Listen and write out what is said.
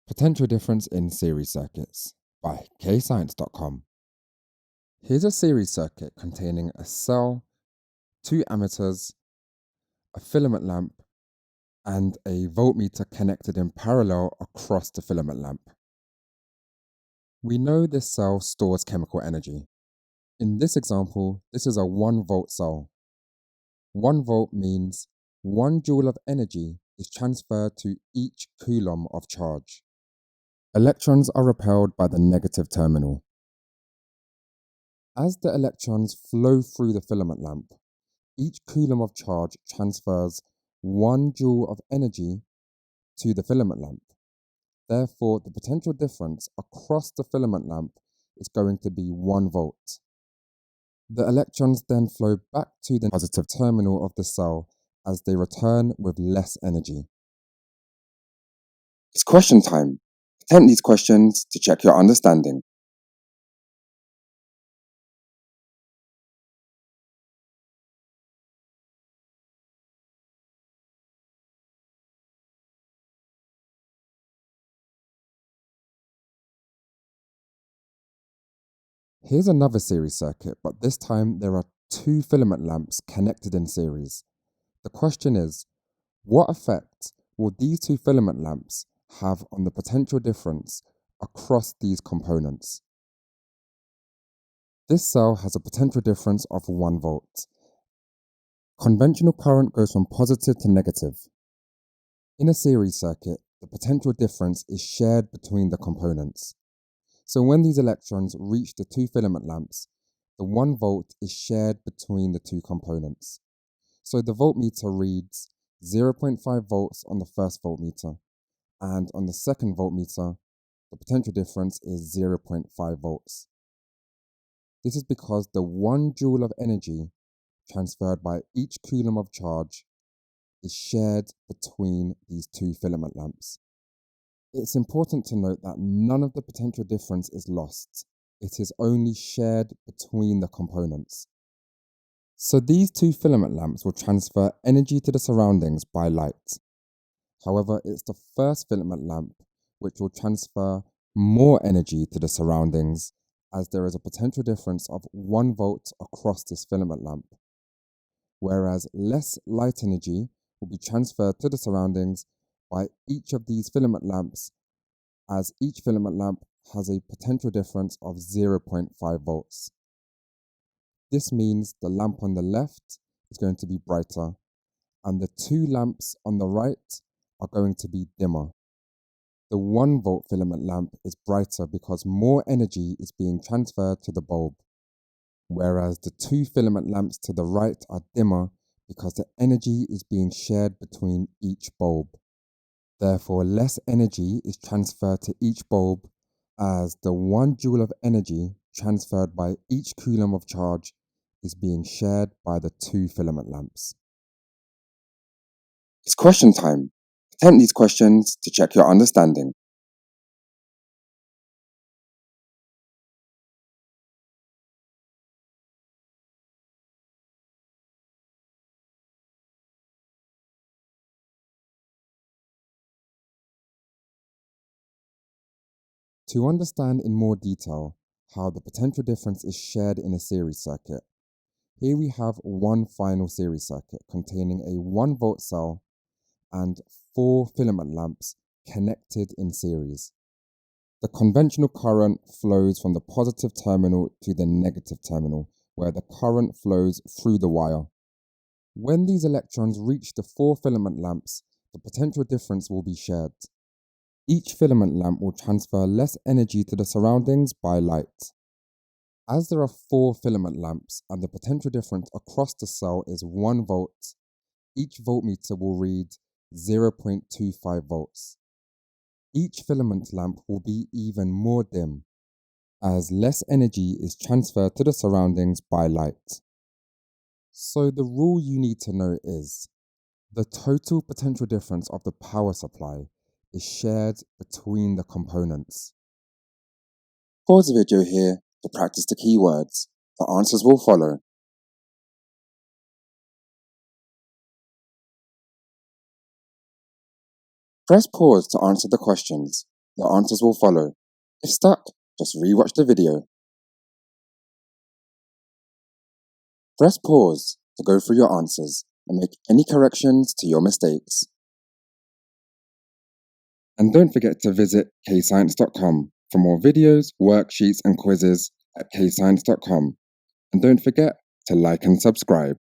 Potential difference in series circuits by KayScience.com. Here's a series circuit containing a cell, two ammeters, a filament lamp, and a voltmeter connected in parallel across the filament lamp. We know this cell stores chemical energy. In this example, this is a 1 volt cell. 1 volt means 1 joule of energy is transferred to each coulomb of charge. Electrons are repelled by the negative terminal. As the electrons flow through the filament lamp, each coulomb of charge transfers 1 joule of energy to the filament lamp. Therefore, the potential difference across the filament lamp is going to be 1 volt. The electrons then flow back to the positive terminal of the cell as they return with less energy. It's question time. Attempt these questions to check your understanding. Here's another series circuit, but this time there are 2 filament lamps connected in series. The question is, what effect will these 2 filament lamps have on the potential difference across these components? This cell has a potential difference of 1 volt. Conventional current goes from positive to negative. In a series circuit, the potential difference is shared between the components. So when these electrons reach the 2 filament lamps, the 1 volt is shared between the 2 components. So the voltmeter reads 0.5 volts on the first voltmeter, and on the second voltmeter, the potential difference is 0.5 volts. This is because the 1 joule of energy transferred by each coulomb of charge is shared between these 2 filament lamps. It's important to note that none of the potential difference is lost. It is only shared between the components. So these 2 filament lamps will transfer energy to the surroundings by light. However, it's the first filament lamp which will transfer more energy to the surroundings, as there is a potential difference of 1 volt across this filament lamp, whereas less light energy will be transferred to the surroundings by each of these filament lamps, as each filament lamp has a potential difference of 0.5 volts. This means the lamp on the left is going to be brighter, and the 2 lamps on the right are going to be dimmer. The 1 volt filament lamp is brighter because more energy is being transferred to the bulb, whereas the 2 filament lamps to the right are dimmer because the energy is being shared between each bulb. Therefore, less energy is transferred to each bulb, as the 1 joule of energy transferred by each coulomb of charge is being shared by the 2 filament lamps. It's question time. Attempt these questions to check your understanding. To understand in more detail how the potential difference is shared in a series circuit, here we have one final series circuit containing a 1 volt cell and 4 filament lamps connected in series. The conventional current flows from the positive terminal to the negative terminal, where the current flows through the wire. When these electrons reach the 4 filament lamps, the potential difference will be shared. Each filament lamp will transfer less energy to the surroundings by light. As there are 4 filament lamps and the potential difference across the cell is 1 volt, each voltmeter will read 0.25 volts. Each filament lamp will be even more dim, as less energy is transferred to the surroundings by light. So the rule you need to know is, the total potential difference of the power supply is shared between the components. Pause the video here to practice the keywords. The answers will follow. Press pause to answer the questions. the answers will follow. If stuck, just rewatch the video. Press pause to go through your answers and make any corrections to your mistakes. And don't forget to visit KayScience.com for more videos, worksheets, and quizzes at KayScience.com. And don't forget to like and subscribe.